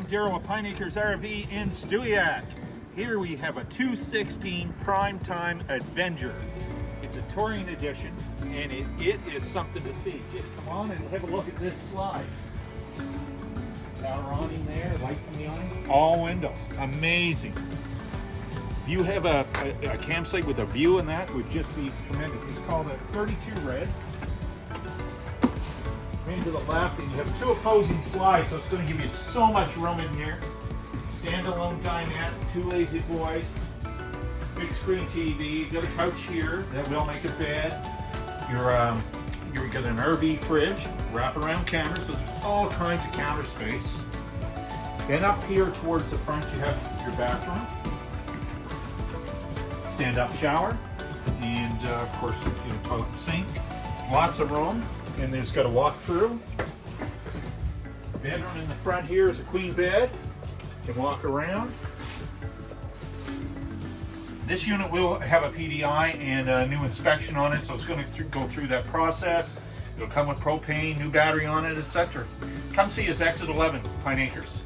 I'm Daryl with Pine Acres RV in Stewiacke. Here we have a 216 Primetime Avenger. It's a touring edition, and it is something to see. Just come on and have a look at this slide. Power awning there, lights in the awning, all windows. Amazing. If you have a campsite with a view in that, would just be tremendous. It's called a 32RED. To the left, and you have two opposing slides, so it's going to give you so much room in here. Standalone dinette, two lazy boys, big screen TV. You've got a couch here that will make a bed. You've got an RV fridge, wraparound counter, so there's all kinds of counter space. Then up here towards the front, you have your bathroom, stand-up shower, and of course, toilet and sink. Lots of room. And there's got a walk-through. Bedroom in the front here is a queen bed. You can walk around. This unit will have a PDI and a new inspection on it, so it's going to go through that process. It'll come with propane, new battery on it, etc. Come see us, Exit 11, Pine Acres.